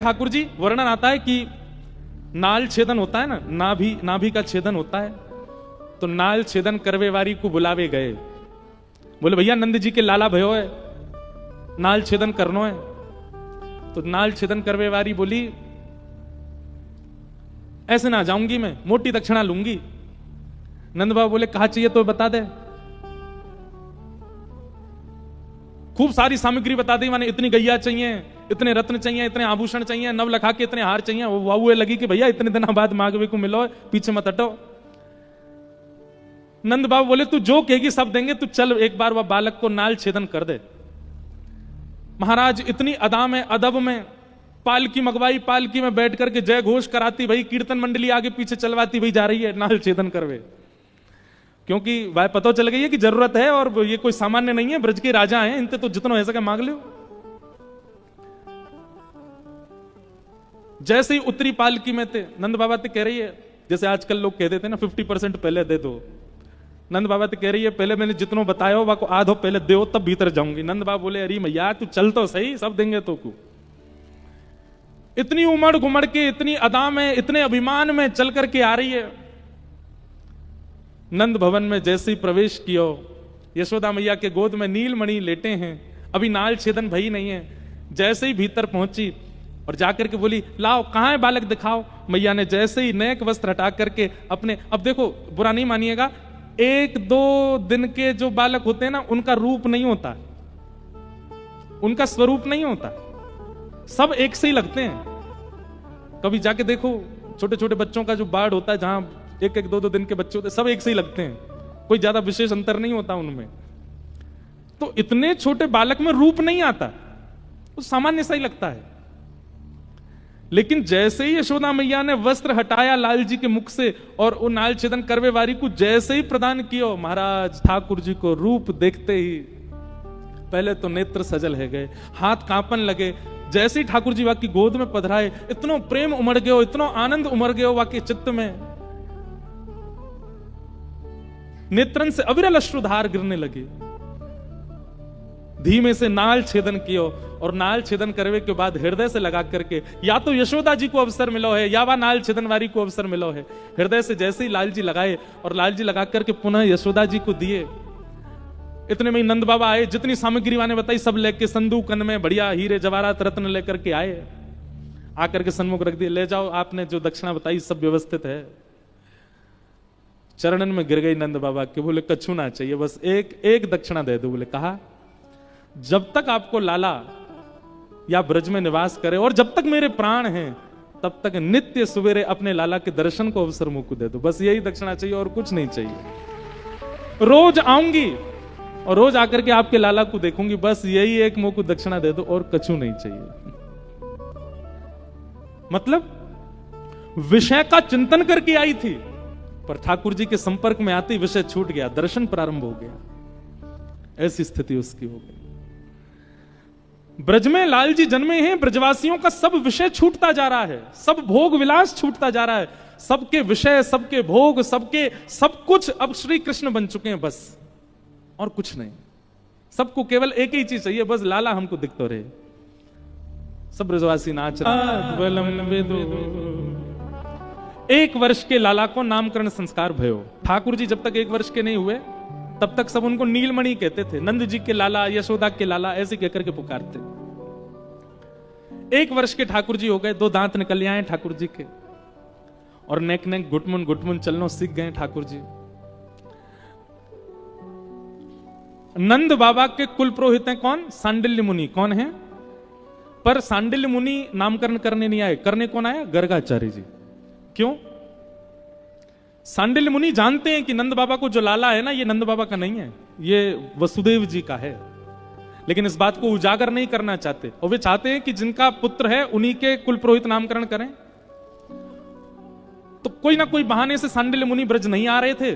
ठाकुर जी, वर्णन आता है कि नाल छेदन होता है ना, नाभि का छेदन होता है, तो नाल छेदन करवेवारी को बुलावे गए। बोले भैया नंद जी के लाला भयो है, नाल छेदन करनो है। तो नाल छेदन करवेवारी बोली ऐसे ना जाऊंगी, मैं मोटी दक्षिणा लूंगी। नंद बाबा बोले कहा चाहिए तो बता दे। खूब सारी सामग्री बता दी, माने इतनी गैया चाहिए, इतने रत्न चाहिए, इतने आभूषण चाहिए, नव लखा के इतने हार चाहिए। वो वाहुए लगी कि भैया इतने दिनों बाद मांगवे को मिलो, पीछे मत हटो। नंद बाबा बोले तू जो कहेगी सब देंगे, तू चल एक बार वह बालक को नाल छेदन कर दे। महाराज इतनी अदा में अदब में पालकी मंगवाई, पालकी में बैठ करके जय घोष कराती, भाई कीर्तन मंडली आगे पीछे चलवाती, भाई जा रही है नाल छेदन करवे। क्योंकि वह पता चल गई है कि जरूरत है और ये कोई सामान्य नहीं है, ब्रज के राजा हैं, इनते तो जितना हो सके मांग लो। जैसे ही उत्तरी पालकी में थे, नंद बाबा तो कह रही है, जैसे आजकल लोग कह देते ना 50% पहले दे दो। नंद बाबा तो कह रही है पहले मैंने जितनो बताया हो को आधो पहले दो, तब भीतर जाऊंगी। नंद बाबा बोले अरे मैया तू चल तो सही, सब देंगे तो को। इतनी उमड़ घुमड़ के, इतनी अदा में, इतने अभिमान में चल करके आ रही है। नंद भवन में जैसे ही प्रवेश किया, यशोदा मैया के गोद में नीलमणि लेटे हैं, अभी नाल छेदन भई नहीं है। जैसे ही भीतर पहुंची और जाकर के बोली लाओ कहां है बालक दिखाओ। मैया ने जैसे ही नेक वस्त्र हटा करके अपने, अब देखो बुरा नहीं मानिएगा, 1-2 दिन के जो बालक होते हैं ना, उनका रूप नहीं होता, उनका स्वरूप नहीं होता, सब एक से ही लगते हैं। कभी जाके देखो छोटे छोटे बच्चों का जो बाढ़ होता है, जहां 1-2 दिन के बच्चे होते हैं, सब एक से ही लगते हैं, कोई ज्यादा विशेष अंतर नहीं होता उनमें। तो इतने छोटे बालक में रूप नहीं आता, वो सामान्य सा ही लगता है। लेकिन जैसे ही यशोदा मैया ने वस्त्र हटाया लाल जी के मुख से और वो नाल छेदन करवेवारी को जैसे ही प्रदान किया, महाराज ठाकुर जी को रूप देखते ही पहले तो नेत्र सजल है गए, हाथ कांपन लगे। जैसे ही ठाकुर जी वाकी गोद में पधराए, इतना प्रेम उमड़ गयो, इतना आनंद उमड़ गयो वाके चित्त में, नेत्रन से अविरल अश्रुधार गिरने लगे। धीमे से नाल छेदन कियो और नाल छेदन करवे के बाद हृदय से लगा करके, या तो यशोदा जी को अवसर मिलो है या वह नाल छेदन वारी को अवसर मिलो है। हृदय से जैसे ही लाल जी लगाए और लाल जी लगा करके पुनः यशोदा जी को दिए। इतने में नंद बाबा आए, जितनी सामग्री मैंने बताई सब लेके संदूकन में बढ़िया हीरे जवाहरात रत्न लेकर के आए, आकर के सन्मुख रख दिए। ले जाओ, आपने जो दक्षिणा बताई सब व्यवस्थित है। चरणन में गिर गई नंद बाबा के, बोले कछु ना चाहिए, बस एक दक्षिणा दे दो। बोले कहा जब तक आपको लाला या ब्रज में निवास करे और जब तक मेरे प्राण हैं, तब तक नित्य सवेरे अपने लाला के दर्शन को अवसर मुझको दे दो, बस यही दक्षिणा चाहिए और कुछ नहीं चाहिए। रोज आऊंगी और रोज आकर के आपके लाला को देखूंगी, बस यही एक मुझको दक्षिणा दे दो और कछु नहीं चाहिए। मतलब विषय का चिंतन करके आई थी, पर ठाकुर जी के संपर्क में आते ही विषय छूट गया, दर्शन प्रारंभ हो गया। ऐसी स्थिति उसकी हो गई। ब्रज में लाल जी जन्मे हैं, ब्रजवासियों का सब विषय छूटता जा रहा है, सब भोग विलास छूटता जा रहा है, सबके विषय, सबके भोग, सबके सब कुछ अब श्री कृष्ण बन चुके हैं, बस और कुछ नहीं। सबको केवल एक ही चीज चाहिए, बस लाला हमको दिखता रहे। सब ब्रजवासी नाच रहे। 1 वर्ष के लाला को नामकरण संस्कार भयो। ठाकुर जी जब तक 1 वर्ष के नहीं हुए तब तक सब उनको नीलमणि कहते थे, नंद जी के लाला, यशोदा के लाला, ऐसे कहकर के पुकारते। 1 वर्ष के ठाकुर जी हो गए, 2 दांत निकल आए ठाकुर जी के और नेक नेक घुटमुन घुटमुन चलना सीख गए ठाकुर जी। नंद बाबा के कुल पुरोहित हैं कौन? सांडिल्य मुनि। कौन है? पर सांडिल्य मुनि नामकरण करने नहीं आए, करने कौन आया? गर्गाचार्य जी। क्यों? सांडिल्य मुनि जानते हैं कि नंद बाबा को जो लाला है ना, ये नंद बाबा का नहीं है, ये वसुदेव जी का है, लेकिन इस बात को उजागर नहीं करना चाहते और वे चाहते हैं कि जिनका पुत्र है उन्हीं के कुल पुरोहित नामकरण करें। तो कोई ना कोई बहाने से सांडिल्य मुनि ब्रज नहीं आ रहे थे,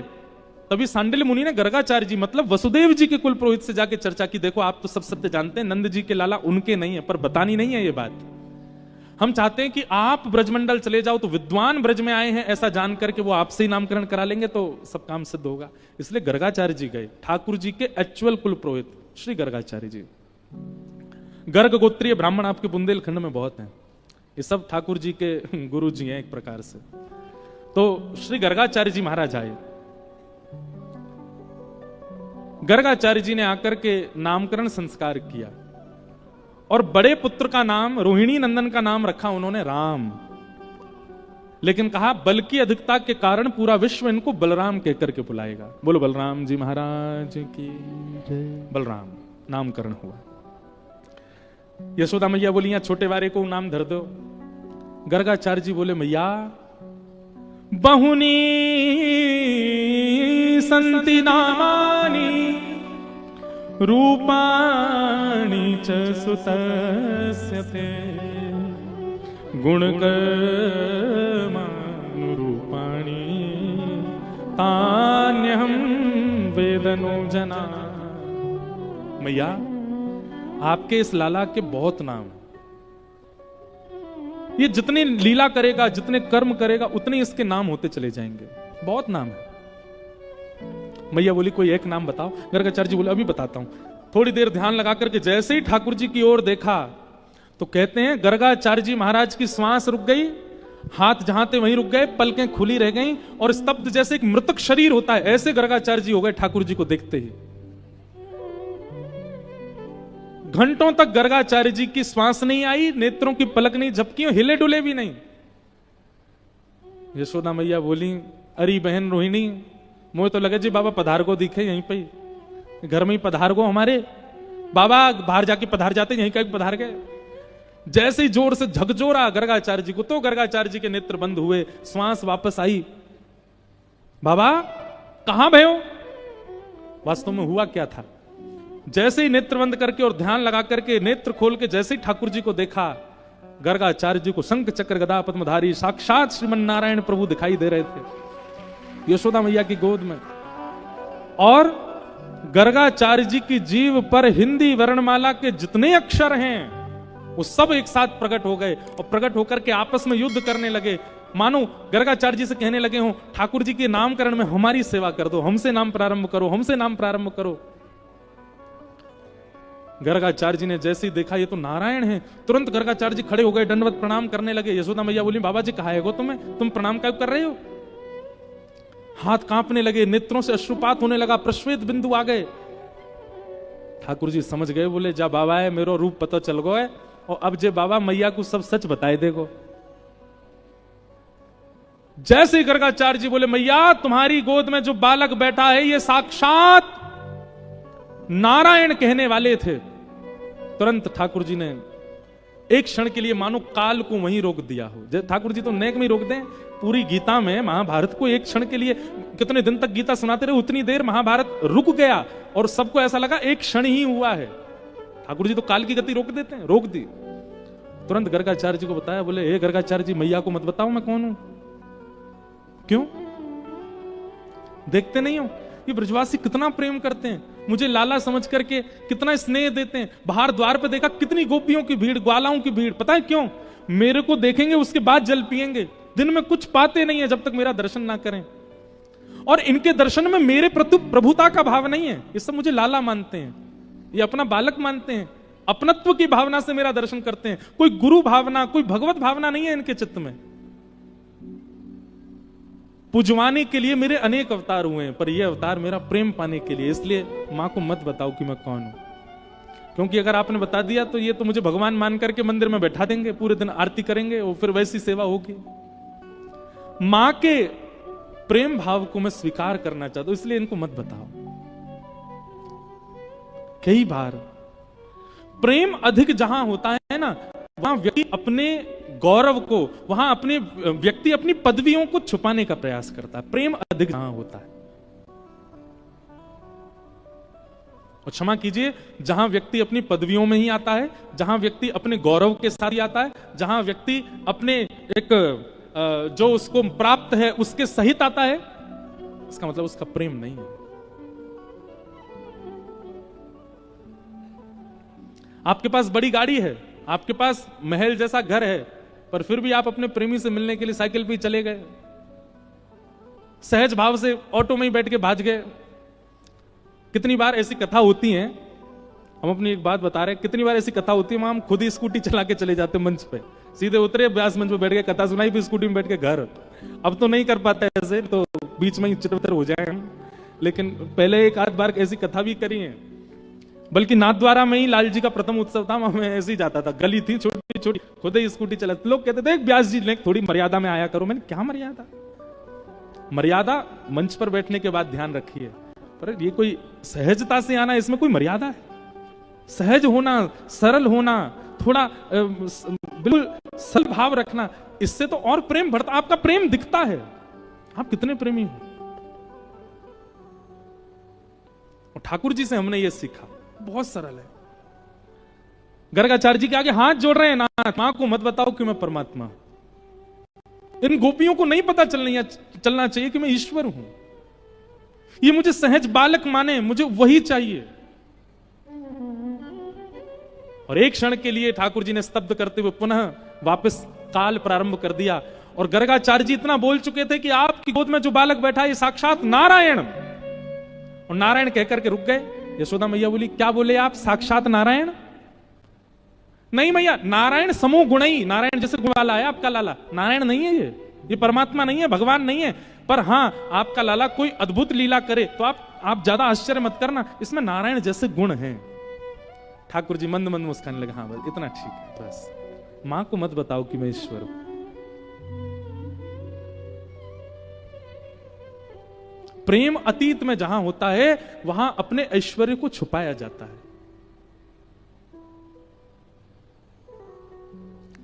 तभी सांडिल्य मुनि ने गर्गाचार्य जी मतलब वसुदेव जी के कुल पुरोहित से जाके चर्चा की, देखो आप तो सब सत्य जानते हैं, नंद जी के लाला उनके नहीं है, पर बतानी नहीं है ये बात। हम चाहते हैं कि आप ब्रजमंडल चले जाओ, तो विद्वान ब्रज में आए हैं ऐसा जान करके वो आपसे ही नामकरण करा लेंगे तो सब काम सिद्ध होगा। इसलिए गर्गाचार्य जी गए, ठाकुर जी के एक्चुअल कुल पुरोहित श्री गर्गाचार्य जी। गर्ग गोत्रीय ब्राह्मण आपके बुंदेलखंड में बहुत हैं, ये सब ठाकुर जी के गुरु जी हैं एक प्रकार से। तो श्री गर्गाचार्य जी महाराज आए। गर्गाचार्य जी ने आकर के नामकरण संस्कार किया और बड़े पुत्र का नाम, रोहिणी नंदन का नाम रखा उन्होंने राम। लेकिन कहा बल की अधिकता के कारण पूरा विश्व इनको बलराम कहकर के बुलाएगा। बोलो बलराम जी महाराज की जय। बलराम नामकरण हुआ। यशोदा मैया बोली, यहां छोटे वारे को नाम धर दो। गर्गाचार्य जी बोले, मैया बहुनी संति नामानि रूपाणि च सुतस्य ते गुणकर्मानुरूपाणि तान्यहं वेदनो जना। मैया आपके इस लाला के बहुत नाम, ये जितनी लीला करेगा, जितने कर्म करेगा, उतने इसके नाम होते चले जाएंगे। बहुत नाम है। मैया बोली, कोई एक नाम बताओ। गर्गाचार्य जी बोले, अभी बताता हूं। थोड़ी देर ध्यान लगा करके जैसे ही ठाकुर जी की ओर देखा तो कहते हैं गर्गाचार्य जी महाराज की श्वास रुक गई, हाथ जहां थे वहीं रुक गए, पलकें खुली रह गईं और स्तब्ध जैसे एक मृतक शरीर होता है, ऐसे गर्गाचार्य जी हो गए ठाकुर जी को देखते ही। घंटों तक गर्गाचार्य जी की श्वास नहीं आई, नेत्रों की पलक नहीं झपकी, हिले डुले भी नहीं। यशोदा मैया बोली, अरे बहन रोहिणी, मुझे तो लगे जी बाबा पधार को दिखे यहीं पे, घर में ही पधार को हमारे बाबा बाहर जाके पधार जाते, यहीं का पधार गए। जैसे ही जोर से झकझोरा गर्गाचार्य जी को तो गर्गाचार्य जी के नेत्र बंद हुए, श्वास वापस आई। बाबा कहां भयो? वास्तव में हुआ क्या था? जैसे ही नेत्र बंद करके और ध्यान लगा करके नेत्र खोल के जैसे ही ठाकुर जी को देखा, गर्गाचार्य जी को शंख चक्र गदा पद्मधारी साक्षात श्रीमन नारायण प्रभु दिखाई दे रहे थे यशोदा मैया की गोद में। और गर्गाचार्य जी की जीभ पर हिंदी वर्णमाला के जितने अक्षर हैं वो सब एक साथ प्रकट हो गए और प्रकट होकर के आपस में युद्ध करने लगे। मानो गर्गाचार्य जी से कहने लगे हो, ठाकुर जी के नामकरण में हमारी सेवा कर दो, हमसे नाम प्रारंभ करो, हमसे नाम प्रारंभ करो। गर्गाचार्य जी ने जैसे ही देखा ये तो नारायण है, तुरंत गर्गाचार्य जी खड़े हो गए, दंडवत प्रणाम करने लगे। यशोदा मैया बोली, बाबा जी कहा है गो तुम्हें, तुम प्रणाम क्यों कर रहे हो? हाथ कांपने लगे, नेत्रों से अश्रुपात होने लगा, प्रश्वेत बिंदु आ गए। ठाकुर जी समझ गए, बोले जा बाबा है मेरो रूप पता चल गो है, और अब जे बाबा मैया को सब सच बताए देगो। जैसे ही गर्गाचार्य जी बोले, मैया तुम्हारी गोद में जो बालक बैठा है ये साक्षात नारायण कहने वाले थे। तुरंत ठाकुर जी ने एक क्षण के लिए मानो काल को वहीं रोक दिया हो। ठाकुर जी तो नेक में ही रोक दें। पूरी गीता में महाभारत को एक क्षण के लिए, कितने दिन तक गीता सुनाते रहे, उतनी देर महाभारत रुक गया और सबको ऐसा लगा एक क्षण ही हुआ है। ठाकुर जी तो काल की गति रोक देते हैं, रोक दी। तुरंत गर्गाचार्य जी को बताया, बोले हे गर्गाचार्य जी, मैया को मत बताओ मैं कौन हूं। क्यों देखते नहीं हो ये ब्रजवासी कितना प्रेम करते हैं, मुझे लाला समझ करके कितना स्नेह देते हैं। बाहर द्वार पे देखा कितनी गोपियों की भीड़, ग्वालाओं की भीड़। पता है क्यों? मेरे को देखेंगे उसके बाद जल पिएंगे, दिन में कुछ पाते नहीं है जब तक मेरा दर्शन ना करें। और इनके दर्शन में मेरे प्रति प्रभुता का भाव नहीं है, ये सब मुझे लाला मानते हैं, ये अपना बालक मानते हैं, अपनत्व की भावना से मेरा दर्शन करते हैं। कोई गुरु भावना, कोई भगवत भावना नहीं है इनके चित्त में। पुजवाने के लिए मेरे अनेक अवतार हुए हैं, पर यह अवतार मेरा प्रेम पाने के लिए। इसलिए मां को मत बताओ कि मैं कौन हूं, क्योंकि अगर आपने बता दिया तो ये तो मुझे भगवान मान करके मंदिर में बैठा देंगे, पूरे दिन आरती करेंगे और फिर वैसी सेवा होगी। मां के प्रेम भाव को मैं स्वीकार करना चाहता हूं, इसलिए इनको मत बताओ। कई बार प्रेम अधिक जहां होता है ना, वहां व्यक्ति अपने गौरव को, वहां अपने व्यक्ति अपनी पदवियों को छुपाने का प्रयास करता है। प्रेम अधिक जहां होता है, और क्षमा कीजिए, जहां व्यक्ति अपनी पदवियों में ही आता है, जहां व्यक्ति अपने गौरव के साथ ही आता है, जहां व्यक्ति अपने एक जो उसको प्राप्त है उसके सहित आता है, इसका मतलब उसका प्रेम नहीं है। आपके पास बड़ी गाड़ी है, आपके पास महल जैसा घर है, पर फिर भी आप अपने प्रेमी से मिलने के लिए साइकिल पे चले गए, सहज भाव से ऑटो में ही बैठ के भाग गए। कितनी बार ऐसी कथा होती है, हम अपनी एक बात बता रहे हैं, कितनी बार ऐसी कथा होती है, हम खुद ही स्कूटी चला के चले जाते मंच पे, सीधे उतरे, व्यास मंच पे बैठ के कथा सुनाई, फिर स्कूटी में बैठ के घर। अब तो नहीं कर पाते ऐसे, तो बीच में ही चित्र हो जाए हम, लेकिन पहले एक आध बार ऐसी कथा भी करी है। बल्कि नाथद्वारा में ही लाल जी का प्रथम उत्सव था, मैं ऐसे ही जाता था, गली थी छोटी छोटी, खुद ही स्कूटी चला, लोग कहते थे व्यास जी ने थोड़ी मर्यादा में आया करो। मैंने क्या मर्यादा, मर्यादा मंच पर बैठने के बाद ध्यान रखिए, पर ये कोई सहजता से आना, इसमें कोई मर्यादा है? सहज होना, सरल होना, थोड़ा बिल्कुल सरल भाव रखना, इससे तो और प्रेम बढ़ता, आपका प्रेम दिखता है, आप कितने प्रेमी हो। और ठाकुर जी से हमने ये सीखा, बहुत सरल है। गर्गाचार्य जी के आगे हाथ जोड़ रहे हैं, नाथ मां को मत बताओ कि मैं परमात्मा। इन गोपियों को नहीं पता चलना चाहिए कि मैं ईश्वर हूं। ये मुझे सहज बालक माने, मुझे वही चाहिए। और एक क्षण के लिए ठाकुर जी ने स्तब्ध करते हुए पुनः वापस काल प्रारंभ कर दिया। और गर्गाचार्य जी इतना बोल चुके थे कि आपकी गोद में जो बालक बैठा है ये साक्षात नारायण। और नारायण कहकर के रुक गए। यशोदा मैया बोली, क्या बोले आप, साक्षात नारायण? नहीं मैया, नारायण समूह गुणई, नारायण जैसे गुण वाला है आपका लाला, नारायण नहीं है ये परमात्मा नहीं है, भगवान नहीं है। पर हां, आपका लाला कोई अद्भुत लीला करे तो आप ज्यादा आश्चर्य मत करना, इसमें नारायण जैसे गुण हैं। ठाकुर जी मंद मंद मुस्काने लगे, हाँ बस इतना ठीक है, बस मां को मत बताओ कि मैं ईश्वर हूं। प्रेम अतीत में जहां होता है वहां अपने ऐश्वर्य को छुपाया जाता है,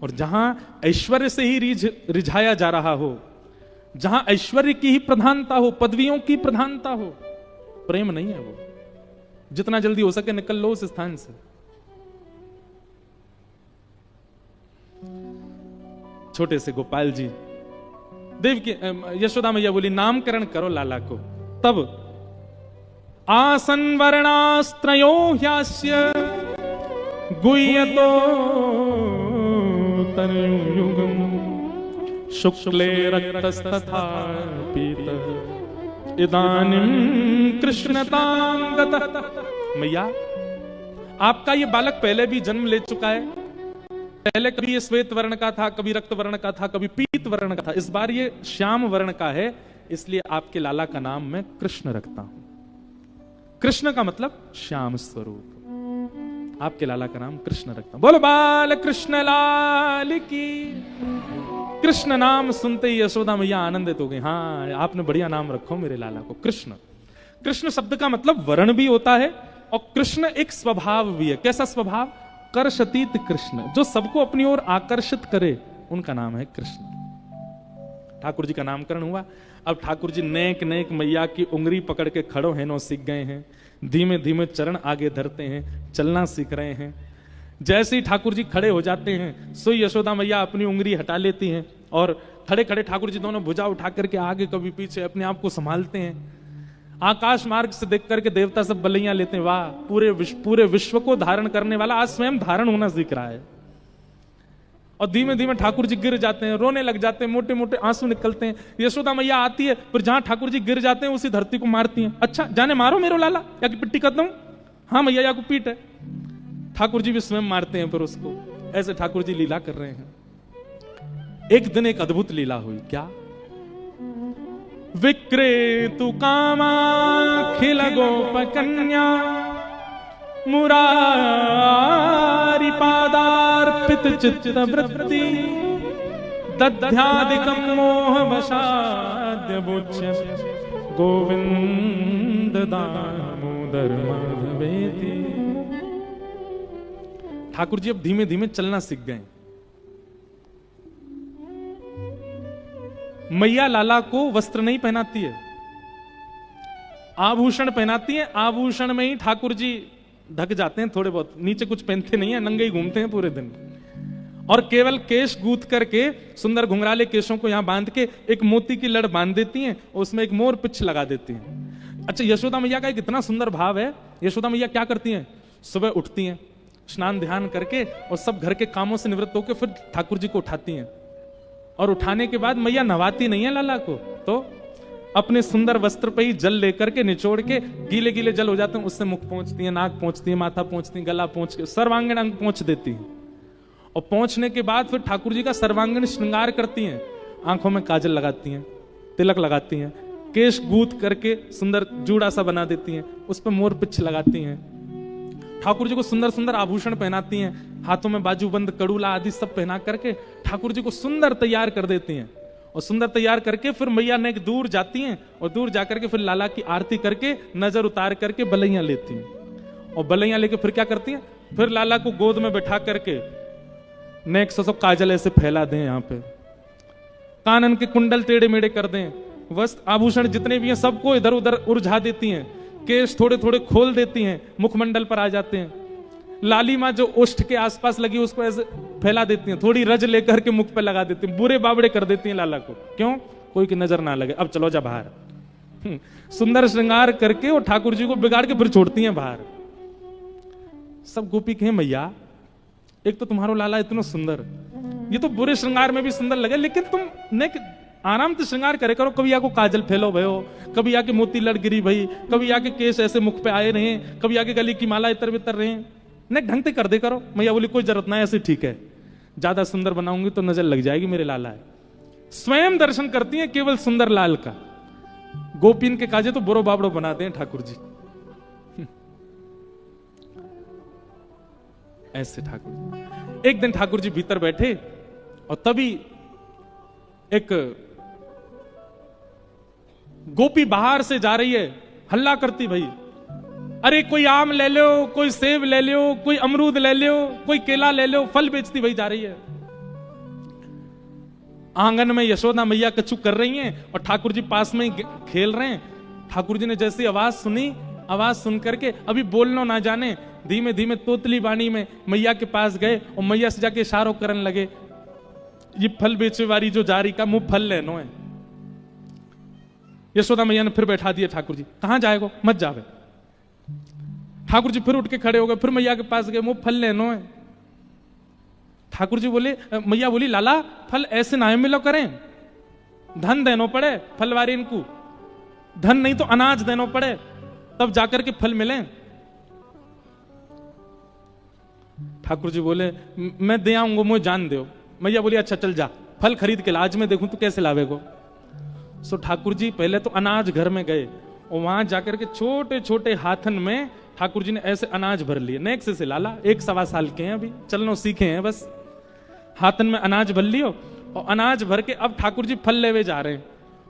और जहां ऐश्वर्य से ही रिझाया जा रहा हो, जहां ऐश्वर्य की ही प्रधानता हो, पदवियों की प्रधानता हो, प्रेम नहीं है वो। जितना जल्दी हो सके निकल लो उस स्थान से। छोटे से गोपाल जी, देव की यशोदा मैया बोली, नामकरण करो लाला को। तब आसन वर्णास्त्रयो ह्यास्य गुह्यतो तनुयुगम शुक्ले रक्तस्तथा पीत इदानीं कृष्णतां गतः। मैया, आपका ये बालक पहले भी जन्म ले चुका है, पहले कभी ये श्वेत वर्ण का था, कभी रक्त वर्ण का था, कभी पीत वर्ण का था, इस बार ये श्याम वर्ण का है, इसलिए आपके लाला का नाम मैं कृष्ण रखता हूं। कृष्ण का मतलब श्याम स्वरूप, आपके लाला का नाम कृष्ण रखता हूं। बोलो बाल कृष्ण लाल की। कृष्ण नाम सुनते ही यशोदा मैया आनंदित हो गई, हाँ आपने बढ़िया नाम रखो मेरे लाला को, कृष्ण। कृष्ण शब्द का मतलब वर्ण भी होता है, और कृष्ण एक स्वभाव भी है। कैसा स्वभाव? कर्षतीत कृष्ण, जो सबको अपनी ओर आकर्षित करे, उनका नाम है कृष्ण। ठाकुर जी का नामकरण हुआ। अब ठाकुर जी नेक नेक मैया की उंगली पकड़ के खड़ो हेनो सीख गए हैं, धीमे धीमे चरण आगे धरते हैं, चलना सीख रहे हैं। जैसे ही ठाकुर जी खड़े हो जाते हैं, सो यशोदा मैया अपनी उंगली हटा लेती हैं, और खड़े खड़े ठाकुर जी दोनों भुजा उठा करके आगे कभी पीछे अपने आप को संभालते हैं। आकाश मार्ग से देख करके देवता सब बलैया लेते हैं, वाह पूरे विश्व को धारण करने वाला आज स्वयं धारण होना सीख रहा है। और धीमे धीमे ठाकुर जी गिर जाते हैं, रोने लग जाते हैं, मोटे मोटे आंसू निकलते हैं। यशोदा मैया आती है, फिर जहां ठाकुर जी गिर जाते हैं उसी धरती को मारती हैं। अच्छा जाने मारो मेरो लाला, या की पिट्टी करता हूं? हाँ मैया, या को पीट है। ठाकुर जी भी स्वयं मारते हैं फिर उसको। ऐसे ठाकुर जी लीला कर रहे हैं। एक दिन एक अद्भुत लीला हुई। क्या? विक्रेतु कामाखिल गोपकन्या मुरारी पादार्पित चित्तवृत्ति दध्यादिकं मोहवशाद्य बोच्य गोविंद दामोदर माधवेति। ठाकुर जी अब धीमे धीमे चलना सीख गए। मैया लाला को वस्त्र नहीं पहनाती है, आभूषण पहनाती है। आभूषण में ही ठाकुर जी ढक जाते हैं थोड़े बहुत, नीचे कुछ पहनते नहीं है, नंगे ही घूमते हैं पूरे दिन। और केवल केश गूंथ करके, सुंदर घुंघराले केशों को यहां बांध के एक मोती की लड़ बांध देती हैं, और उसमें एक मोर पिछ लगा देती हैं। अच्छा, यशोदा मैया का एक इतना सुंदर भाव है। यशोदा मैया क्या करती हैं? सुबह उठती हैं, स्नान ध्यान करके और सब घर के कामों से निवृत्त होकर फिर ठाकुर जी को उठाती हैं, और उठाने के बाद मैया नवाती नहीं है लाला को, तो अपने सुंदर वस्त्र पे ही जल लेकर के निचोड़ के, गीले गीले जल हो जाते हैं उससे मुख पोंछती है, नाक पोंछती है, माथा पोंछती है, गला पोंछ के सर्वांगीण अंग पोंछ देती है। और पहुंचने के बाद फिर ठाकुर जी का सर्वांगीण श्रृंगार करती हैं, आंखों में काजल लगाती हैं, तिलक लगाती हैं, केश गूंथ करके सुंदर जूड़ा सा बना देती हैं, उस पर मोर पिच्छ लगाती हैं, ठाकुर जी को सुंदर सुंदर आभूषण पहनाती हैं, हाथों में बाजूबंद कड़ूला आदि सब पहना करके ठाकुर जी को सुंदर तैयार कर देती हैं। और सुंदर तैयार करके फिर मैया ने दूर जाती हैं और दूर जाकर के फिर लाला की आरती करके नजर उतार करके बलैया लेती हैं। और बलैया लेके फिर क्या करती हैं, फिर लाला को गोद में बैठा करके नेक सो काजल ऐसे फैला दें, यहाँ पे कानन के कुंडल टेढ़े मेढ़े कर दें, वस्त्र आभूषण जितने भी हैं सबको इधर उधर उलझा देती हैं, केश थोड़े थोड़े खोल देती हैं, मुखमंडल पर आ जाते हैं, लालिमा जो ओष्ठ के आसपास लगी उसको ऐसे फैला देती हैं, थोड़ी रज लेकर के मुख पे लगा देती हैं, बुरे बाबड़े कर देती हैं लाला को, क्यों, कोई की नजर ना लगे, अब चलो जा बाहर। सुंदर श्रृंगार करके और ठाकुर जी को बिगाड़ के फिर छोड़ती हैं बाहर। सब गोपी कहें मैया एक तो तुम्हारो लाला इतना सुंदर, ये तो बुरे श्रृंगार में भी सुंदर लगे, लेकिन तुम ने आराम से श्रृंगार करे करो, कभी आको काजल फैलो भयो, कभी आके मोती लड़ गिरी भई, कभी आके केस ऐसे मुख पे आए रहे, कभी आके गली की माला इतर बितर रहे, ने ढंग से कर दे करो। मैया बोली कोई जरूरत ना है, ऐसे ठीक है, ज्यादा सुंदर बनाऊंगी तो नजर लग जाएगी, मेरे लाला है। स्वयं दर्शन करती हैं केवल सुंदर लाल का, गोपीन के काजे तो बुरो बाबड़ो बनाते हैं ठाकुर जी। ऐसे ठाकुर जी, एक दिन ठाकुर जी भीतर बैठे और तभी एक गोपी बाहर से जा रही है, हल्ला करती भाई, अरे कोई आम ले लो, कोई सेब ले लो, कोई अमरूद ले लो, कोई केला ले लो, फल बेचती भाई जा रही है। आंगन में यशोदा मैया कछु कर रही हैं और ठाकुर जी पास में ही खेल रहे हैं। ठाकुर जी ने जैसी आवाज सुनी, आवाज सुन करके अभी बोलना ना जाने, धीमे धीमे तोतली बाणी में मैया के पास गए और मैया से जाके इशारों करने लगे, ये फल बेचे वाली जो जारी का मुंह फल लेनो है। यशोदा मैया ने फिर बैठा दिया ठाकुर जी, कहां जाएगो, मत जावे। ठाकुर जी फिर उठ के खड़े हो गए, फिर मैया के पास गए, मुंह फल लेनो है। ठाकुर जी बोले, मैया बोली लाला फल ऐसे ना मिलो करें, धन देनो पड़े फलवारी इनको, धन नहीं तो अनाज देनो पड़े तब जाकर के फल मिले। ठाकुर जी बोले मैं दे आऊंगा, मुझे जान दो। मैया बोली अच्छा चल जा, फल खरीद के ला, आज मैं देखूं तू कैसे लावेगो। सो ठाकुर जी पहले तो अनाज घर में गए और वहां जाकर के छोटे छोटे हाथन में ठाकुर जी ने ऐसे अनाज भर लिए। नेक से लाला 1-1.25 साल के हैं, अभी चलना सीखे हैं, बस हाथन में अनाज भर लियो और अनाज भर के अब ठाकुर जी फल लेवे जा रहे हैं।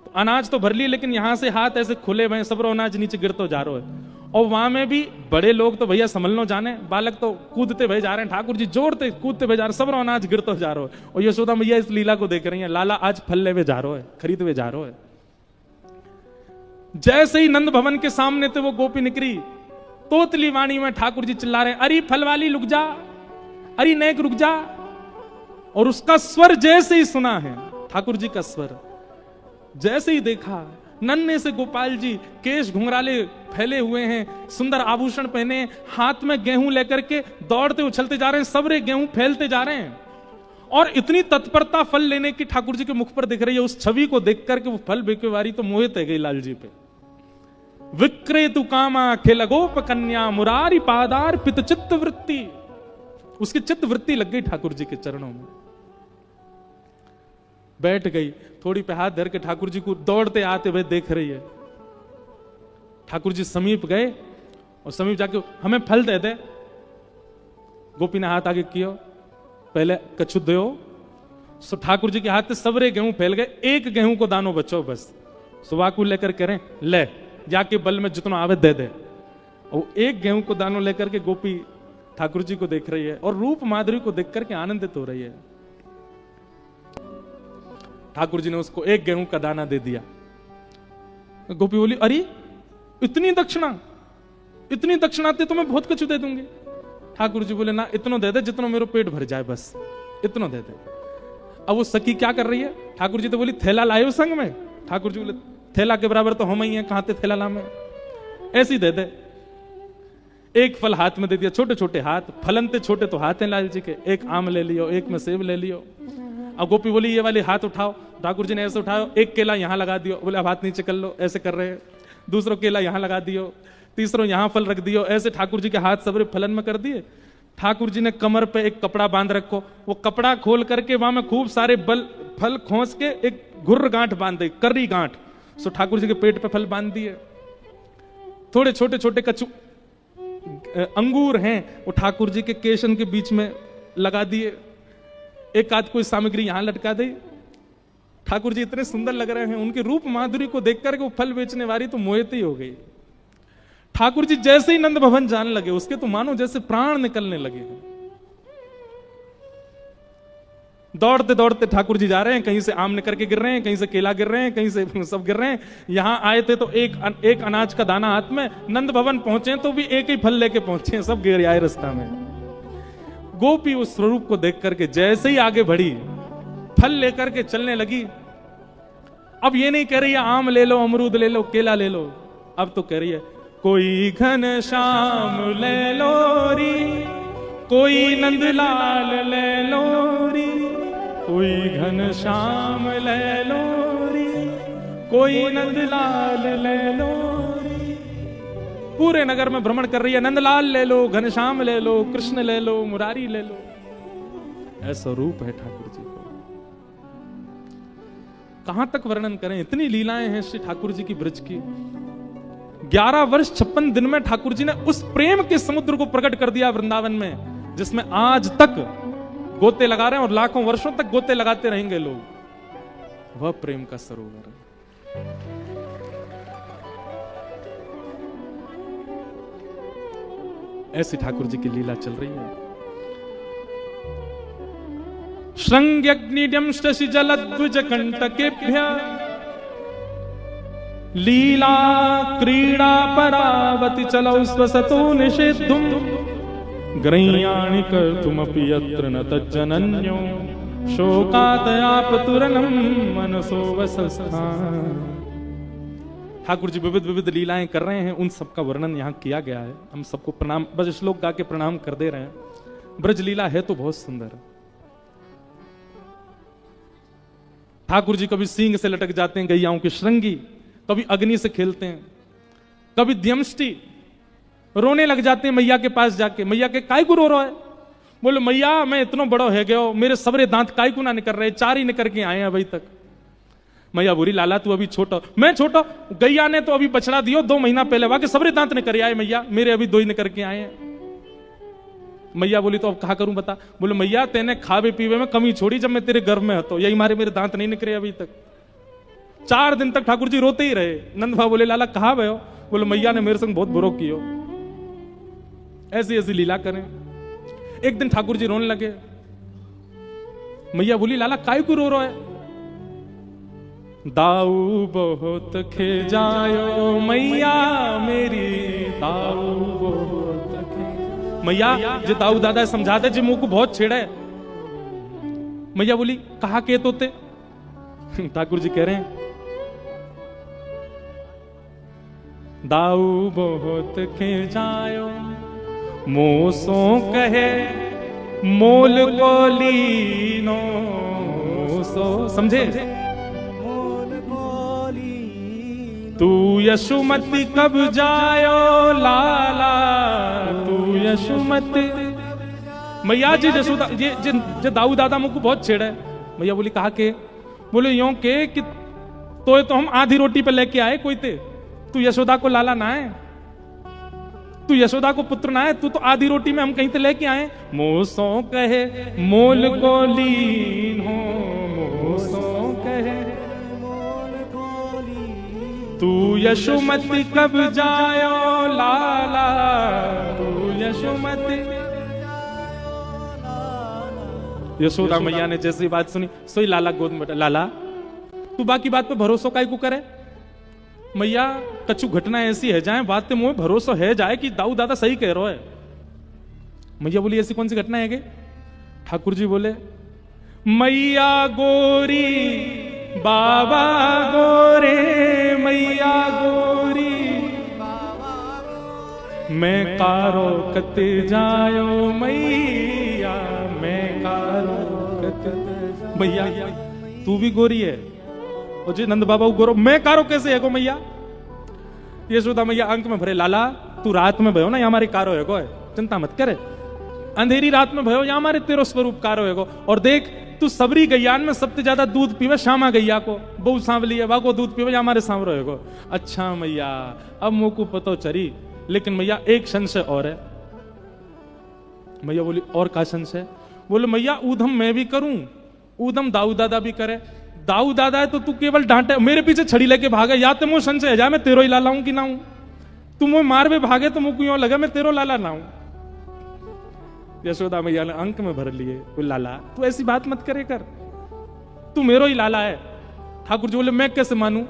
तो अनाज तो भर लिए लेकिन यहां से हाथ ऐसे खुले हुए, सबरो अनाज नीचे गिरते जा रहा है। और वहां में भी बड़े लोग तो भैया संभलनो जाने, बालक तो कूदते भय जा रहे हैं, ठाकुर जी जोड़ते कूदते भय जा रहे हैं, सबरो अनाज गिरते जा रहा है। और यशोदा मैया इस लीला को देख रही है, लाला आज फल लेवे जा रहा है, खरीदवे जा रहा है। जैसे ही नंद भवन के सामने थे वो गोपी निकली, तोतली वाणी में ठाकुर जी चिल्ला रहे, अरे फल वाली रुक जा, अरे नेक रुक जा। और उसका स्वर जैसे ही सुना है, ठाकुर जी का स्वर जैसे ही देखा, नन्हे से गोपाल जी केश घुंघराले फैले हुए हैं, सुंदर आभूषण पहने, हाथ में गेहूं लेकर के दौड़ते उछलते जा रहे हैं, सबरे गेहूं फैलते जा रहे हैं। और इतनी तत्परता फल लेने की ठाकुर जी के मुख पर दिख रही है। उस छवि को देख करके वो फल बेकेवारी तो मोहित है गई लाल जी पे। विक्रेतु कामा खेल गोप कन्या मुरारी पादार पित चित्त वृत्ति, उसकी चित्त वृत्ति लग गई ठाकुर जी के चरणों में, बैठ गई, थोड़ी पे हाथ धर के ठाकुर जी को दौड़ते आते हुए देख रही है। ठाकुर जी समीप गए और समीप जाके हमें फल दे दे। गोपी ने हाथ आगे किया, पहले कछु दो। सो ठाकुर जी के हाथ से सबरे गेहूं फैल गए, एक गेहूं को दानो बचो बस। सुबह को लेकर करें ले जाके बल में जितना आवे दे दे। और एक गेहूं को दानो लेकर के गोपी ठाकुर जी को देख रही है और रूप माधुरी को देख करके आनंदित हो रही है। ठाकुर जी ने उसको एक गेहूं का दाना दे दिया। गोपी बोली अरे इतनी दक्षिणा, इतनी दक्षिणा तो मैं बहुत कुछ दे दूंगी। ठाकुर जी बोले ना, इतना दे दे जितना मेरा पेट भर जाए, बस इतना दे दे। अब वो सखी क्या कर रही है, ठाकुर जी तो बोली थैला लाए संग में। ठाकुर जी बोले थैला के बराबर तो हम ही हैं, कहां थे थैला ला में, ऐसे ही दे दे। एक फल हाथ में दे दिया, छोटे छोटे हाथ, फलन थे छोटे तो हाथ हैं लाल जी के, एक आम ले लियो, एक में सेब ले लियो। अब गोपी बोली ये वाले हाथ उठाओ। ठाकुर जी ने ऐसे उठाओ, एक केला यहां लगा दियो, बोले अब हाथ नीचे कर लो, ऐसे कर रहे हैं। दूसरा केला यहां लगा दियो, तीसरा यहां फल रख दियो, ऐसे ठाकुर जी के हाथ सबरे फलन में कर दिए। ठाकुर जी ने कमर पे एक कपड़ा बांध रखो, वो कपड़ा खोल करके वहां में खूब सारे फल खोस के एक घुर्र गांठ बांध दे, कर्री गांठ। सो ठाकुर जी के पेट पे फल बांध दिए। थोड़े छोटे छोटे कच्चू अंगूर हैं, वो ठाकुर जी के केशन के बीच में लगा दिए। एक आध कोई सामग्री यहां लटका दी। ठाकुर जी इतने सुंदर लग रहे हैं, उनके रूप माधुरी को देख करके वो फल बेचने वाली तो मोहित ही हो गई। ठाकुर जी जैसे ही नंद भवन जाने लगे, उसके तो मानो जैसे प्राण निकलने लगे। दौड़ते दौड़ते ठाकुर जी जा रहे हैं, कहीं से आम निकल के गिर रहे हैं, कहीं से केला गिर रहे हैं, कहीं से सब गिर रहे हैं। यहां आए थे तो एक अनाज का दाना हाथ में, नंद भवन पहुंचे तो भी एक ही फल लेके पहुंचे, सब गिर आए रास्ता में। गोपी उस स्वरूप को देख करके जैसे ही आगे बढ़ी, फल लेकर के चलने लगी। अब ये नहीं कह रही है आम ले लो, अमरूद ले लो, केला ले लो, अब तो कह रही है कोई घन श्याम ले लो री, कोई नंदलाल ले लो री, कोई घन श्याम ले लो री, कोई नंदलाल ले लो री। पूरे नगर में भ्रमण कर रही है, नंदलाल ले लो, घनश्याम ले लो, कृष्ण ले लो, मुरारी ले लो। ऐसा रूप है ठाकुर जी को, कहां तक वर्णन करें, इतनी लीलाएं हैं श्री ठाकुर जी की ब्रज की। 11 वर्ष 56 दिन में ठाकुर जी ने उस प्रेम के समुद्र को प्रकट कर दिया वृंदावन में, जिसमें आज तक गोते लगा रहे हैं और लाखों वर्षों तक गोते लगाते रहेंगे लोग। वह प्रेम का सरोवर है। ऐसी ठाकुर जी की लीला चल रही है। श्रृंग्यग्निड्यं शशि जलद्विज कंटकेभ्य लीला क्रीड़ा परावति चलौ स्वसतो निषेद्धुम ग्रह्याणि कर्तुमपि यत्र न तज्जनन्यो शोकादयापतुरनं मनसो वसस्थान। ठाकुर जी विविध विविध लीलाएं कर रहे हैं, उन सबका वर्णन यहां किया गया है। हम सबको प्रणाम, बस श्लोक गा के प्रणाम कर दे रहे हैं। ब्रज लीला है तो बहुत सुंदर। ठाकुर जी कभी सींग से लटक जाते हैं गैयाओं की श्रृंगी, कभी अग्नि से खेलते हैं, कभी द्यमष्टि, रोने लग जाते हैं मैया के पास जाके। मैया के काय को रो रहा है? बोले मैया मैं इतना बड़ा है गयो, मेरे सबरे दांत काय को ना निकल रहे, 4 ही निकल के आए हैं अभी तक। मैया बोली लाला तू अभी छोटा, मैं छोटा, गैया ने तो अभी बछड़ा दियो 2 महीना पहले, वाके सबरे दांत निकल आए मैया, मेरे अभी 2 ही निकल के आए हैं। मैया बोली तो अब कहा करूं बता। बोले मैया तेने खावे पीवे में कमी छोड़ी जब मैं तेरे गर्भ में હતો, यही मारे मेरे दांत नहीं निकले अभी तक। 4 दिन तक ठाकुर जी रोते ही रहे। नंद भाव बोले लाला कहा भयो? बोले मैया ने मेरे संग बहुत बुरो कियो। ऐसी ऐसी लीला करें। एक दिन ठाकुर जी रोने लगे। मैया बोली लाला काय को रो रहा है? दाऊ बहुत खिजायो मैया मेरी, दाऊ बहुत खिजायो। मैया जे दाऊ दादा समझा दे, जे मुंह को बहुत छेड़ा है। मैया बोली कहा के तोते? ठाकुर जी कह रहे हैं दाऊ बहुत खिजायो मोसो कहे मोल को लीनो सो। समझे? तू यशुमती कब जायो लाला, तू यशुमती। मैया जी जसोदा ये दाऊ दादा मुझको बहुत छेड़ा है। मैया बोली कहा के? बोले यूं के कि तो हम आधी रोटी पे लेके आए कोई ते, तू यशोदा को लाला ना है, तू यशोदा को पुत्र ना है, तू तो आधी रोटी में हम कहीं से लेके आए। मोसो कहे मोल को लीन हो, मोसो कहे तू यशोमती कब जायो लाला, तू यशोमती। यशोदा मैया ने जैसी बात सुनी सोई लाला गोद में बैठा। लाला तू बाकी बात पे भरोसा काहे को करे? मैया कछु घटना ऐसी है जाए बात पे मुझे भरोसा है जाए कि दाऊ दादा सही कह रहा है। मैया बोली ऐसी कौन सी घटना है? ठाकुर जी बोले मैया गोरी बाबा गोरे, मैया गोरी मैं कारो कते जायो मैया, मैं कारो कते। मैया तू भी गोरी है और जी नंद बाबा गोरो, मैं कारो कैसे है गो मैया? यशोदा मैया अंक में भरे लाला तू रात में भयो ना, ये हमारी कारो है गो, चिंता मत करे। अंधेरी रात में भयो या मारे तेरो स्वरूप कार होएगो। और देख तू सबरी गैयान में सबसे ज्यादा दूध पीवे श्यामा गैया को, बहु सांवली है वाको दूध पीवे या हमारे सांवरो होएगो। अच्छा मैया अब मुंह को पतो चरी, लेकिन मैया एक संशय और है। मैया बोली और का संशय? बोले मैया ऊधम मैं भी करूं, ऊधम दाऊ दादा भी करे। दाऊ दादा है तो तू केवल डांटे, मेरे पीछे छड़ी लेके भागे, या तो मुझे संशय है जा मैं तेरो ही लाला हूं कि ना हूं। तू मुझे मार भी भागे तो मुझे यूं लगे मैं तेरो लाला ना हूं। यशोदा मैया ने अंक में भर लिए, लाला तू ऐसी बात मत करे कर, तू मेरो ही लाला है। ठाकुर जी बोले मैं कैसे मानूं?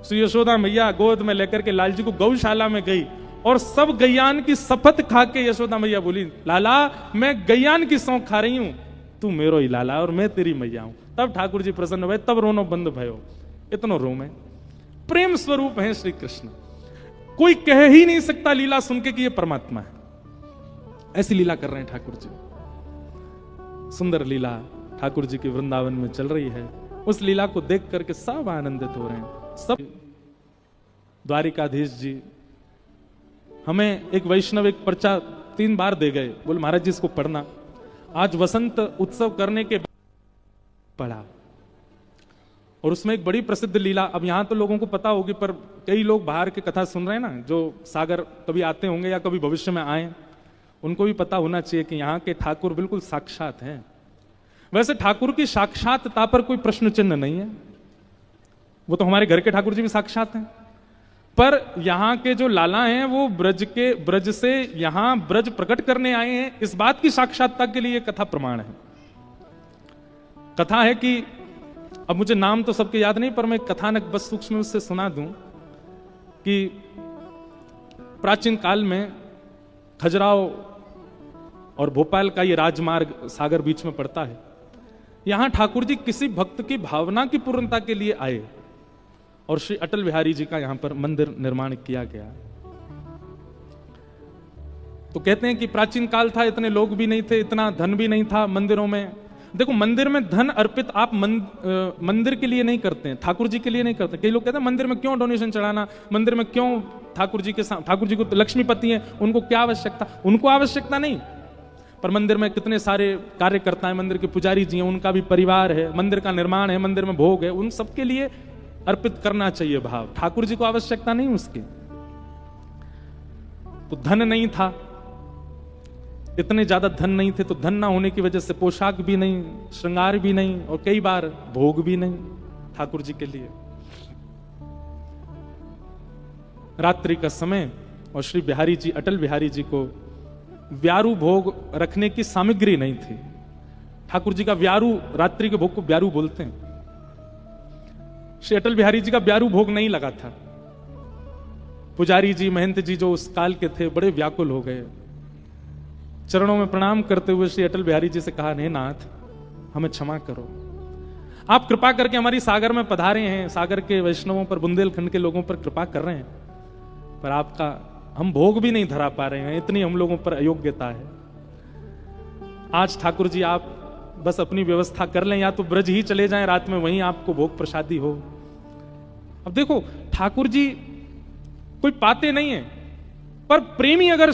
श्री यशोदा मैया गोद में लेकर के लाल जी को गौशाला में गई और सब गैयान की शपथ खा के यशोदा मैया बोली लाला मैं गैयान की सौंख खा रही हूं, तू मेरो ही लाला और मैं तेरी मैया हूं। तब ठाकुर जी प्रसन्न हुए, तब रोनो बंद भयो। इतनो रो में प्रेम स्वरूप है श्री कृष्ण, कोई कह ही नहीं सकता लीला सुन के कि ये परमात्मा है। ऐसी लीला कर रहे हैं ठाकुर जी, सुंदर लीला ठाकुर जी की वृंदावन में चल रही है। उस लीला को देख करके सब आनंदित हो रहे हैं। सब द्वारिकाधीश जी हमें एक वैष्णव एक पर्चा 3 बार दे गए, बोले महाराज जी इसको पढ़ना। आज वसंत उत्सव करने के बाद पढ़ा और उसमें एक बड़ी प्रसिद्ध लीला, अब यहां तो लोगों को पता होगी पर कई लोग बाहर की कथा सुन रहे हैं ना, जो सागर कभी आते होंगे या कभी भविष्य में आए, उनको भी पता होना चाहिए कि यहाँ के ठाकुर बिल्कुल साक्षात हैं। वैसे ठाकुर की साक्षातता पर कोई प्रश्न चिन्ह नहीं है, वो तो हमारे घर के ठाकुर जी भी साक्षात हैं, पर यहाँ के जो लाला हैं वो ब्रज से यहाँ ब्रज प्रकट करने आए हैं, इस बात की साक्षातता के लिए कथा प्रमाण है। कथा है कि अब मुझे नाम तो सबके याद नहीं, पर मैं कथानक बस सूक्ष्म से सुना दूं कि प्राचीन काल में खजुराहो और भोपाल का ये राजमार्ग सागर बीच में पड़ता है। यहां ठाकुर जी किसी भक्त की भावना की पूर्णता के लिए आए और श्री अटल बिहारी जी का यहां पर मंदिर निर्माण किया गया। तो कहते हैं कि प्राचीन काल था, इतने लोग भी नहीं थे, इतना धन भी नहीं था मंदिरों में। देखो मंदिर में धन अर्पित आप मंदिर के लिए नहीं करते हैं, ठाकुर जी के लिए नहीं करते। कई लोग कहते हैं मंदिर में क्यों डोनेशन चढ़ाना, मंदिर में क्यों ठाकुर जी को तो लक्ष्मीपति हैं, उनको क्या आवश्यकता? उनको आवश्यकता नहीं, पर मंदिर में कितने सारे कार्यकर्ता हैं, मंदिर के पुजारी जी हैं, उनका भी परिवार है, मंदिर का निर्माण है, मंदिर में भोग है, उन सबके लिए अर्पित करना चाहिए भाव। ठाकुर जी को आवश्यकता नहीं उसकी। तो धन नहीं था, इतने ज्यादा धन नहीं थे, तो धन ना होने की वजह से पोशाक भी नहीं, श्रृंगार भी नहीं और कई बार भोग भी नहीं ठाकुर जी के लिए। रात्रि का समय और श्री बिहारी जी अटल बिहारी जी को व्यारू भोग रखने की सामग्री नहीं थी। ठाकुर जी का व्यारू, रात्रि के भोग को व्यारू बोलते हैं। श्री अटल बिहारी जी का व्यारू भोग नहीं लगा था। पुजारी जी महंत जी जो उस काल के थे बड़े व्याकुल हो गए, चरणों में प्रणाम करते हुए श्री अटल बिहारी जी से कहा, हे नाथ हमें क्षमा करो, आप कृपा करके हमारी सागर में पधारे हैं, सागर के वैष्णवों पर, बुंदेलखंड के लोगों पर कृपा कर रहे हैं, पर आपका हम भोग भी नहीं धरा पा रहे हैं, इतनी हम लोगों पर अयोग्यता है। आज ठाकुर जी आप बस अपनी व्यवस्था कर लें, या तो ब्रज ही चले जाएं, रात में वहीं आपको भोग प्रसादी हो। अब देखो ठाकुर जी कोई पाते नहीं है, पर प्रेमी अगर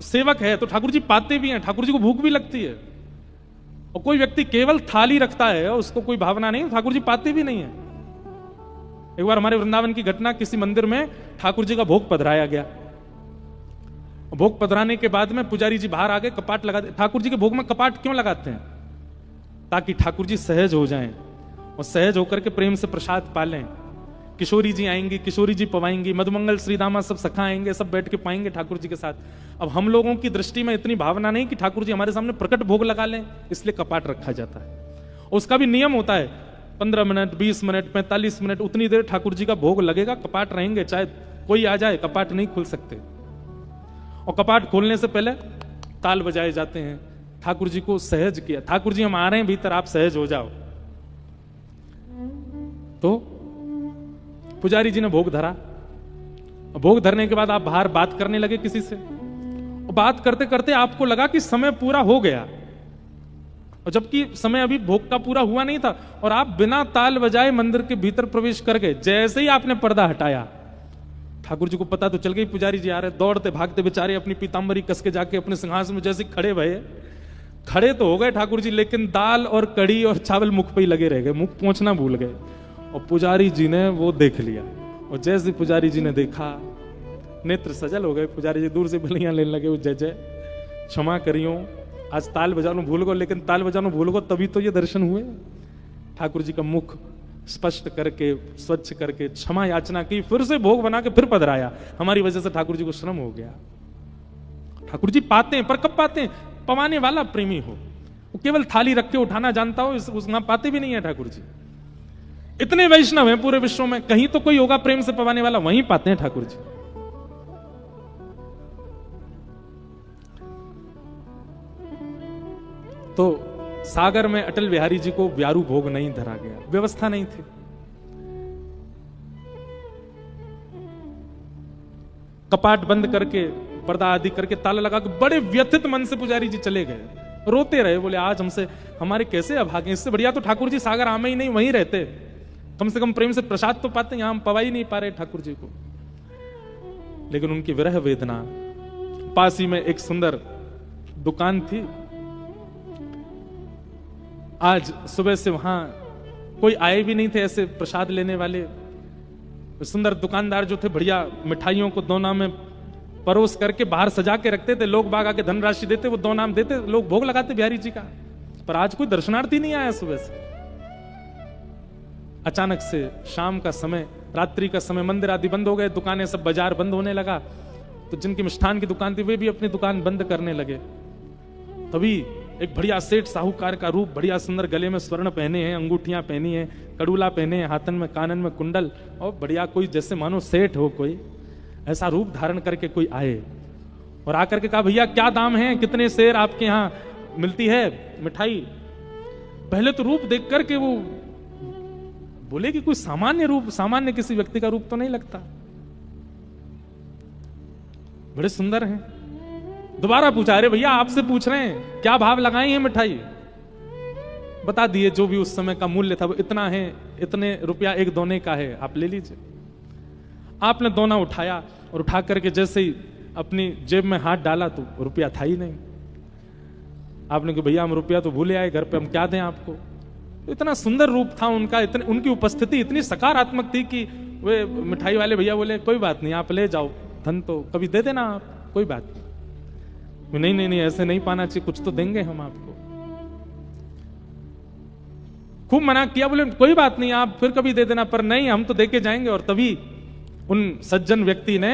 सेवक है तो ठाकुर जी पाते भी हैं, ठाकुर जी को भूख भी लगती है। और कोई व्यक्ति केवल थाली रखता है, उसको कोई भावना नहीं, ठाकुर जी पाते भी नहीं है। एक बार हमारे वृंदावन की घटना, किसी मंदिर में ठाकुर जी का भोग पधराया गया। भोग पधराने के बाद में पुजारी जी बाहर आ गए, कपाट लगा दे। ठाकुर जी के भोग में कपाट क्यों लगाते हैं? ताकि ठाकुर जी सहज हो जाएं और सहज होकर के प्रेम से प्रसाद पालें। किशोरी जी आएंगी, किशोरी जी पवाएंगी, मधुमंगल श्रीदामा सब सखा आएंगे, सब बैठ के पाएंगे ठाकुर जी के साथ। अब हम लोगों की दृष्टि में इतनी भावना नहीं कि ठाकुर जी हमारे सामने प्रकट भोग लगा लें, इसलिए कपाट रखा जाता है। उसका भी नियम होता है, 15 मिनट, 20 मिनट, 45 मिनट, उतनी देर ठाकुर जी का भोग लगेगा, कपाट रहेंगे, चाहे कोई आ जाए कपाट नहीं खुल सकते। और कपाट खोलने से पहले ताल बजाए जाते हैं, ठाकुर जी को सहज किया, ठाकुर जी हम आ रहे हैं भीतर, आप सहज हो जाओ। तो पुजारी जी ने भोग धरा। भोग धरने के बाद आप बाहर बात करने लगे किसी से, और बात करते करते आपको लगा कि समय पूरा हो गया, और जबकि समय अभी भोग का पूरा हुआ नहीं था, और आप बिना ताल बजाए मंदिर के भीतर प्रवेश कर गए। जैसे ही आपने पर्दा हटाया, ठाकुर जी को पता तो चल गई पुजारी जी आ रहे, दौड़ते भागते बेचारे अपनी पीताम्बरी कस के जाके अपने सिंहासन में जैसे खड़े भये। खड़े तो हो गए ठाकुर जी, लेकिन दाल और कड़ी और चावल मुख पे ही लगे रह गए, मुख पहुंचना भूल गए। और पुजारी जी ने वो देख लिया, और जैसे पुजारी जी ने देखा नेत्र सजल हो गए। पुजारी जी दूर से बलियां लेने लगे, वो जय जय क्षमा करियो, आज ताल बजानो भूल गो, लेकिन ताल बजानो भूल गो तभी तो ये दर्शन हुए। ठाकुर जी का मुख स्पष्ट करके स्वच्छ करके क्षमा याचना की, फिर से भोग बना के फिर पधराया। हमारी वजह से ठाकुर जी को श्रम हो गया। ठाकुर जी पाते हैं, पर कब पाते हैं? पवाने वाला प्रेमी हो, वो केवल थाली रख के उठाना जानता हो, उसमें पाते भी नहीं है ठाकुर जी। इतने वैष्णव हैं पूरे विश्व में, कहीं तो कोई होगा प्रेम से पवाने वाला, वहीं पाते हैं ठाकुर जी। तो सागर में अटल बिहारी जी को ब्यारू भोग नहीं धरा गया, व्यवस्था नहीं थी। कपाट बंद करके पर्दा आदि करके ताला लगा के बड़े व्यथित मन से पुजारी जी चले गए, रोते रहे, बोले आज हमसे हमारे कैसे अभागे, इससे बढ़िया तो ठाकुर जी सागर आमे ही नहीं, वहीं रहते, कम से कम प्रेम से प्रसाद तो पाते, यहां हम पवा ही नहीं पा रहे ठाकुर जी को। लेकिन उनकी विरह वेदना, पास ही में एक सुंदर दुकान थी, आज सुबह से वहां कोई आए भी नहीं थे ऐसे प्रसाद लेने वाले। सुंदर दुकानदार जो थे बढ़िया मिठाइयों को दोना में परोस करके बाहर सजा के रखते थे, लोग बाग आके धनराशि देते, वो दो नाम देते, लोग भोग लगाते बिहारी जी का। पर आज कोई दर्शनार्थी नहीं आया सुबह से। अचानक से शाम का समय, रात्रि का समय, मंदिर आदि बंद हो गए, दुकानें सब, बाजार बंद होने लगा। तो जिनकी मिष्ठान की दुकान थी वे भी अपनी दुकान बंद करने लगे। तभी एक बढ़िया सेठ साहूकार का रूप, बढ़िया सुंदर, गले में स्वर्ण पहने हैं, अंगूठियां पहनी हैं, कड़ूला पहने हैं, हाथन में कानन में कुंडल, और बढ़िया कोई जैसे मानो सेठ हो, कोई ऐसा रूप धारण करके कोई आए और आकर के कहा भैया क्या दाम है, कितने सेर आपके यहाँ मिलती है मिठाई। पहले तो रूप देख करके वो बोले कि कोई सामान्य रूप, सामान्य किसी व्यक्ति का रूप तो नहीं लगता, बड़े सुंदर हैं। दोबारा पूछा, अरे भैया आपसे पूछ रहे हैं क्या भाव लगाई है मिठाई। बता दिए जो भी उस समय का मूल्य था, वो इतना है, इतने रुपया एक दोने का है, आप ले लीजिए। आपने दोना उठाया और उठा करके जैसे ही अपनी जेब में हाथ डाला तो रुपया था ही नहीं। आपने कहा भैया हम रुपया तो भूले आए घर पे, हम क्या दें आपको। तो इतना सुंदर रूप था उनका, इतने उनकी उपस्थिति इतनी सकारात्मक थी कि वे मिठाई वाले भैया बोले कोई बात नहीं आप ले जाओ, धन तो कभी दे देना आप, कोई बात नहीं। नहीं नहीं नहीं ऐसे नहीं पाना चाहिए, कुछ तो देंगे हम आपको। खूब मना किया, बोले कोई बात नहीं आप फिर कभी दे देना, पर नहीं हम तो देके जाएंगे। और तभी उन सज्जन व्यक्ति ने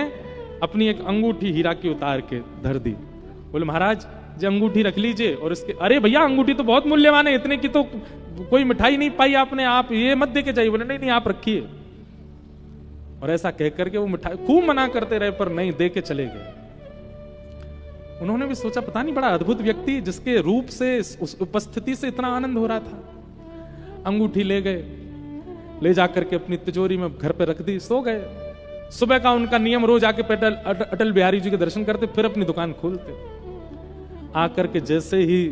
अपनी एक अंगूठी हीरा की उतार के धर दी। बोले महाराज जी अंगूठी रख लीजिए। और इसके, अरे भैया अंगूठी तो बहुत मूल्यवान है, इतने की तो कोई मिठाई नहीं पाई आपने, आप ये मत दे के जाइए। बोले नहीं नहीं आप रखिए। और ऐसा कह करके वो मिठाई खूब मना करते रहे, पर नहीं, दे के चले गए। उन्होंने भी सोचा पता नहीं बड़ा अद्भुत व्यक्ति, जिसके रूप से, उस उपस्थिति से इतना आनंद हो रहा था। अंगूठी ले गए, ले जाकर के अपनी तिजोरी में घर पे रख दी, सो गए। सुबह का उनका नियम रोज आके अटल बिहारी जी के दर्शन करते, फिर अपनी दुकान खोलते। आकर के जैसे ही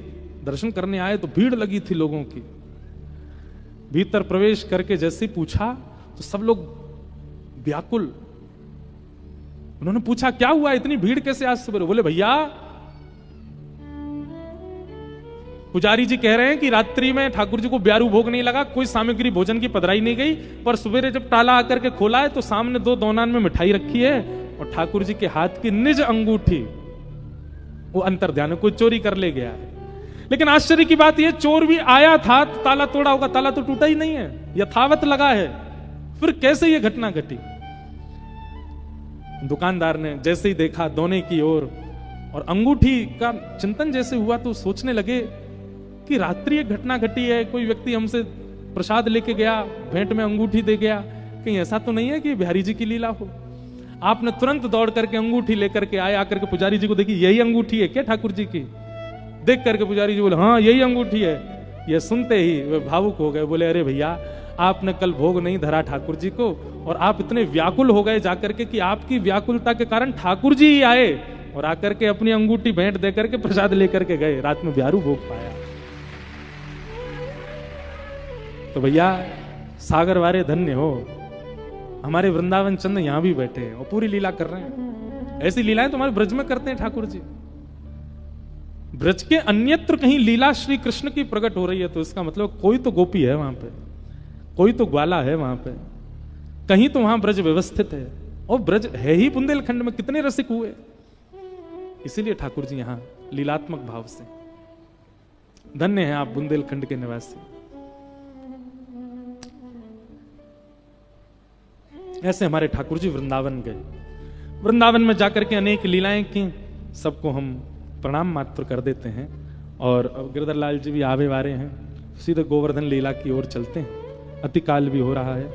दर्शन करने आए तो भीड़ लगी थी लोगों की। भीतर प्रवेश करके जैसे ही पूछा तो सब लोग व्याकुल। उन्होंने पूछा क्या हुआ, इतनी भीड़ कैसे आज सुबह? बोले भैया पुजारी जी कह रहे हैं कि रात्रि में ठाकुर जी को ब्यारू भोग नहीं लगा, कोई सामग्री भोजन की पधराई नहीं गई, पर सवेरे जब ताला आकर के खोला है तो सामने 2 दोनान में मिठाई रखी है और ठाकुर जी के हाथ की निज अंगूठी वो अंतर्ध्यान कोई चोरी कर ले गया है। लेकिन आश्चर्य की बात यह, चोर भी आया था तो ताला तोड़ा होगा, ताला तो टूटा ही नहीं है, यथावत लगा है। फिर कैसे ये घटना घटी? दुकानदार ने जैसे ही देखा दोने की ओर और अंगूठी का चिंतन जैसे हुआ तो सोचने लगे कि रात्रि एक घटना घटी है, कोई व्यक्ति हमसे प्रसाद लेके गया, भेंट में अंगूठी दे गया, कहीं ऐसा तो नहीं है कि बिहारी जी की लीला हो। आपने तुरंत दौड़ करके अंगूठी लेकर के आए, आकर के पुजारी जी को देखी, यही अंगूठी है क्या ठाकुर जी की? देख करके पुजारी जी बोले हाँ यही अंगूठी है। यह सुनते ही वे भावुक हो गए, बोले अरे भैया आपने कल भोग नहीं धरा ठाकुर जी को, और आप इतने व्याकुल हो गए जाकर के कि आपकी व्याकुलता के कारण ठाकुर जी ही आए और आकर के अपनी अंगूठी भेंट दे करके प्रसाद लेकर के गए, रात में ब्यारू भोग पाया। तो भैया सागर वाले धन्य हो, हमारे वृंदावन चंद यहां भी बैठे हैं और पूरी लीला कर रहे हैं। ऐसी लीलाएं तो हमारे ब्रज में करते हैं ठाकुर जी। ब्रज के अन्यत्र कहीं लीला श्री कृष्ण की प्रकट हो रही है तो इसका मतलब कोई तो गोपी है वहां पे, कोई तो ग्वाला है वहां पे, कहीं तो वहां ब्रज व्यवस्थित है। और ब्रज है ही बुंदेलखंड में, कितने रसिक हुए। इसीलिए ठाकुर जी यहां लीलात्मक भाव से, धन्य हैं आप बुंदेलखंड के निवासी। ऐसे हमारे ठाकुर जी वृंदावन गए, वृंदावन में जाकर के अनेक लीलाएं की, सबको हम प्रणाम मात्र कर देते हैं। और अब गिरधर लाल जी भी आवे वारे हैं, सीधे गोवर्धन लीला की ओर चलते हैं, अतिकाल भी हो रहा है।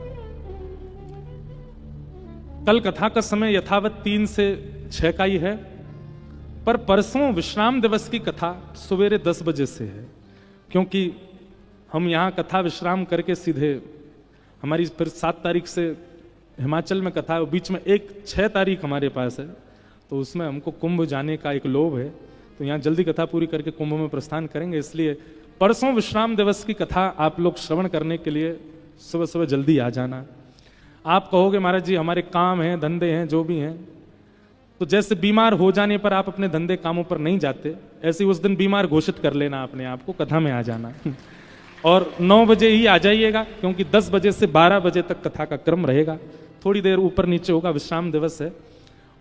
कल कथा का समय यथावत 3 से 6 का ही है, पर परसों विश्राम दिवस की कथा सवेरे 10 बजे से है, क्योंकि हम यहाँ कथा विश्राम करके सीधे हमारी फिर 7 तारीख से हिमाचल में कथा है, बीच में एक 6 तारीख हमारे पास है, तो उसमें हमको कुंभ जाने का एक लोभ है, तो यहाँ जल्दी कथा पूरी करके कुंभ में प्रस्थान करेंगे। इसलिए परसों विश्राम दिवस की कथा आप लोग श्रवण करने के लिए सुबह सुबह जल्दी आ जाना। आप कहोगे महाराज जी हमारे काम हैं, धंधे हैं, जो भी हैं, तो जैसे बीमार हो जाने पर आप अपने धंधे कामों पर नहीं जाते, ऐसे उस दिन बीमार घोषित कर लेना अपने आप को, कथा में आ जाना। और 9 बजे ही आ जाइएगा, क्योंकि 10 बजे से 12 बजे तक कथा का क्रम रहेगा, थोड़ी देर ऊपर नीचे होगा, विश्राम दिवस है।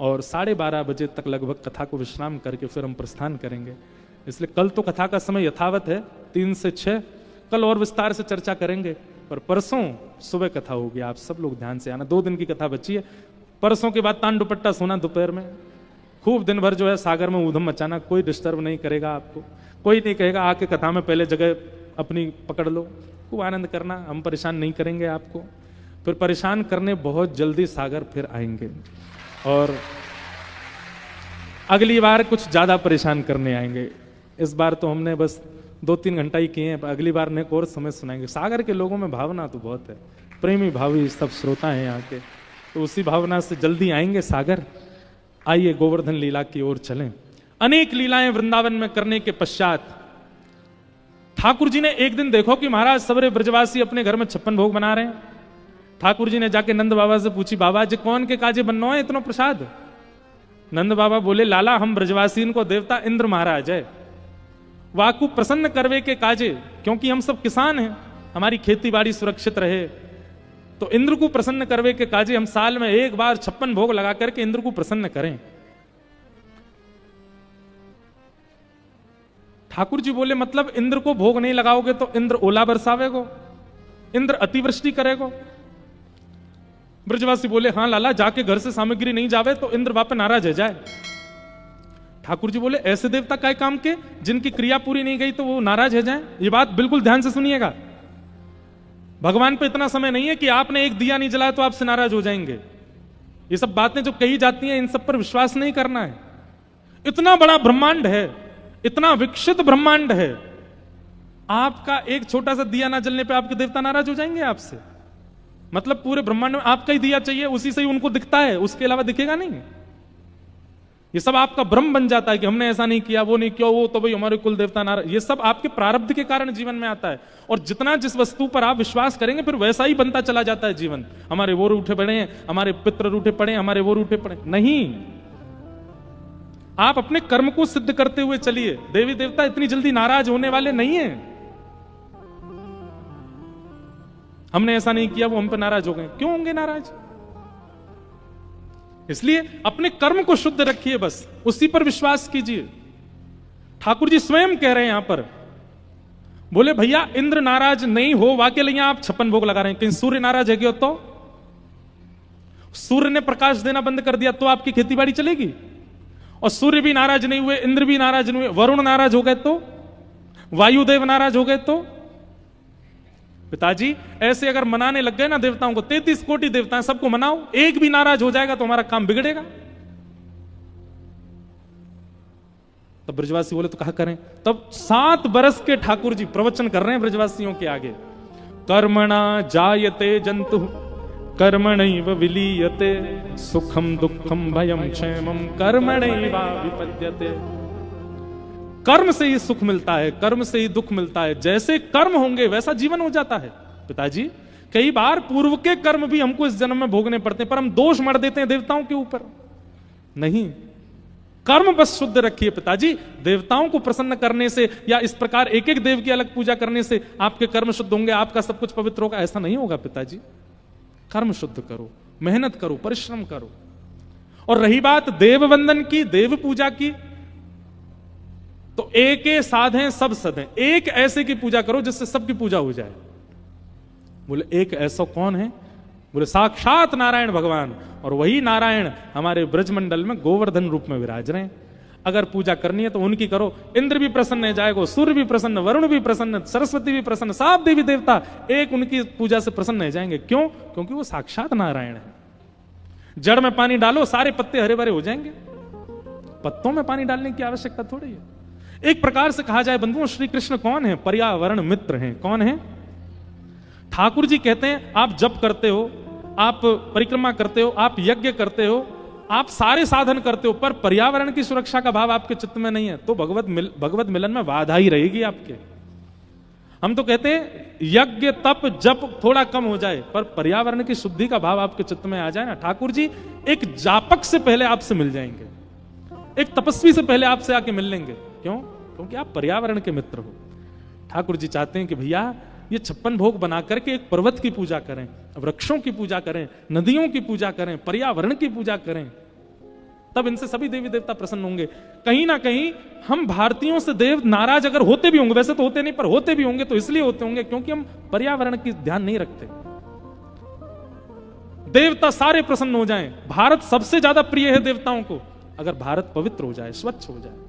और 12:30 बजे तक लगभग कथा को विश्राम करके फिर हम प्रस्थान करेंगे। इसलिए कल तो कथा का समय यथावत है 3 से 6, कल और विस्तार से चर्चा करेंगे, पर परसों सुबह कथा होगी, आप सब लोग ध्यान से आना। 2 दिन की कथा बची है, परसों के बाद तान दुपट्टा सोना दोपहर में, खूब दिन भर जो है सागर में ऊधम मचाना, कोई डिस्टर्ब नहीं करेगा आपको, कोई नहीं कहेगा आके कथा में पहले जगह अपनी पकड़ लो, खूब आनंद करना, हम परेशान नहीं करेंगे आपको। फिर परेशान करने बहुत जल्दी सागर फिर आएंगे, और अगली बार कुछ ज्यादा परेशान करने आएंगे। इस बार तो हमने बस 2-3 घंटा ही किए हैं, अगली बार ने एक और समय सुनाएंगे। सागर के लोगों में भावना तो बहुत है, प्रेमी भावी सब श्रोता हैं यहाँ के, तो उसी भावना से जल्दी आएंगे सागर। आइए गोवर्धन लीला की ओर चलें। अनेक लीलाएं वृंदावन में करने के पश्चात ठाकुर जी ने एक दिन देखो कि महाराज सबरे ब्रजवासी अपने घर में 56 भोग बना रहे हैं। ठाकुर जी ने जाके नंद बाबा से पूछी, बाबा जी कौन के काजे बनना है इतना प्रसाद? नंद बाबा बोले, लाला हम ब्रजवासी को देवता इंद्र महाराज है, वाकु प्रसन्न करवे के काजे, क्योंकि हम सब किसान हैं, हमारी खेती बाड़ी सुरक्षित रहे, तो इंद्र को प्रसन्न करवे के काजे हम साल में एक बार 56 भोग लगा करके इंद्र को प्रसन्न करें। ठाकुर जी बोले, मतलब इंद्र को भोग नहीं लगाओगे तो इंद्र ओला बरसावेगो, इंद्र अतिवृष्टि करेगो? ब्रजवासी बोले, हाँ लाला, जाके घर से सामग्री नहीं जावे तो इंद्र वापस नाराज है जाए। ठाकुर जी बोले, ऐसे देवता काय काम के जिनकी क्रिया पूरी नहीं गई तो वो नाराज है जाए? ये बात बिल्कुल ध्यान से सुनिएगा, भगवान पे इतना समय नहीं है कि आपने एक दिया नहीं जलाया तो आपसे नाराज हो जाएंगे। ये सब बातें जो कही जाती हैं इन सब पर विश्वास नहीं करना है। इतना बड़ा ब्रह्मांड है, इतना विकसित ब्रह्मांड है, आपका एक छोटा सा दिया ना जलने पे आपके देवता नाराज हो जाएंगे आपसे? मतलब पूरे ब्रह्मांड में आपका ही दिया चाहिए, उसी से ही उनको दिखता है, उसके अलावा दिखेगा नहीं। ये सब आपका भ्रम बन जाता है कि हमने ऐसा नहीं किया, वो नहीं किया, वो तो भाई हमारे कुल देवता नाराज। ये सब आपके प्रारब्ध के कारण जीवन में आता है, और जितना जिस वस्तु पर आप विश्वास करेंगे फिर वैसा ही बनता चला जाता है जीवन। हमारे वो रूठे पड़े हैं, हमारे पितृ रूठे पड़े हैं, हमारे वो रूठे पड़े नहीं। आप अपने कर्म को सिद्ध करते हुए चलिए, देवी देवता इतनी जल्दी नाराज होने वाले नहीं है। हमने ऐसा नहीं किया, वो हम पे नाराज हो गए, क्यों होंगे नाराज? इसलिए अपने कर्म को शुद्ध रखिए, बस उसी पर विश्वास कीजिए। ठाकुर जी स्वयं कह रहे हैं यहां पर, बोले भैया इंद्र नाराज नहीं हो, वाकई लिए आप 56 भोग लगा रहे हैं, कहीं सूर्य नाराज है क्यों? तो सूर्य ने प्रकाश देना बंद कर दिया तो आपकी खेतीबाड़ी चलेगी? और सूर्य भी नाराज नहीं हुए, इंद्र भी नाराज नहीं हुए, वरुण नाराज हो गए तो, वायुदेव नाराज हो गए तो? पिताजी ऐसे अगर मनाने लग गए ना देवताओं को, 33 कोटि देवता हैं, सबको मनाओ, एक भी नाराज हो जाएगा तो हमारा काम बिगड़ेगा। तब ब्रजवासी बोले तो कहा करें? तब 7 बरस के ठाकुर जी प्रवचन कर रहे हैं ब्रजवासियों के आगे। कर्मणा जायते जंतु कर्मणैव विलीयते, सुखम दुखम भयम क्षेमम कर्मणैव विपद्यते। कर्म से ही सुख मिलता है, कर्म से ही दुख मिलता है, जैसे कर्म होंगे वैसा जीवन हो जाता है। पिताजी कई बार पूर्व के कर्म भी हमको इस जन्म में भोगने पड़ते हैं, पर हम दोष मढ़ देते हैं देवताओं के ऊपर। नहीं, कर्म बस शुद्ध रखिए पिताजी। देवताओं को प्रसन्न करने से या इस प्रकार एक एक देव की अलग पूजा करने से आपके कर्म शुद्ध होंगे, आपका सब कुछ पवित्र होगा, ऐसा नहीं होगा पिताजी। कर्म शुद्ध करो, मेहनत करो, परिश्रम करो। और रही बात देव वंदन की, देव पूजा की, तो एक साधे सब सधे, एक ऐसे की पूजा करो जिससे सबकी पूजा हो जाए। बोले एक ऐसा कौन है? बोले साक्षात नारायण भगवान, और वही नारायण हमारे ब्रजमंडल में गोवर्धन रूप में विराज रहे हैं। अगर पूजा करनी है तो उनकी करो, इंद्र भी प्रसन्न है जाएगा, सूर्य भी प्रसन्न, वरुण भी प्रसन्न, सरस्वती भी प्रसन्न, सब देवी देवता एक उनकी पूजा से प्रसन्न हो जाएंगे। क्यों? क्योंकि वो साक्षात नारायण है। जड़ में पानी डालो, सारे पत्ते हरे भरे हो जाएंगे, पत्तों में पानी डालने की आवश्यकता थोड़ी है। एक प्रकार से कहा जाए बंधुओं, श्री कृष्ण कौन है? पर्यावरण मित्र हैं। कौन है? ठाकुर जी कहते हैं आप जप करते हो, आप परिक्रमा करते हो, आप यज्ञ करते हो, आप सारे साधन करते हो, पर पर्यावरण की सुरक्षा का भाव आपके चित्त में नहीं है, तो भगवत मिलन में बाधा ही रहेगी आपके। हम तो कहते हैं यज्ञ तप जप थोड़ा कम हो जाए, पर पर्यावरण की शुद्धि का भाव आपके चित्त में आ जाए ना, ठाकुर जी एक जापक से पहले आपसे मिल जाएंगे, एक तपस्वी से पहले आपसे आके मिल लेंगे। क्यों? क्योंकि आप पर्यावरण के मित्र हो। ठाकुर जी चाहते हैं कि भैया ये 56 भोग बना करके एक पर्वत की पूजा करें, वृक्षों की पूजा करें, नदियों की पूजा करें, पर्यावरण की पूजा करें, तब इनसे सभी देवी देवता प्रसन्न होंगे। कहीं ना कहीं हम भारतीयों से देव नाराज अगर होते भी होंगे, वैसे तो होते नहीं, पर होते भी होंगे तो इसलिए होते होंगे क्योंकि हम पर्यावरण की ध्यान नहीं रखते। देवता सारे प्रसन्न हो जाएं। भारत सबसे ज्यादा प्रिय है देवताओं को, अगर भारत पवित्र हो जाए, स्वच्छ हो जाए।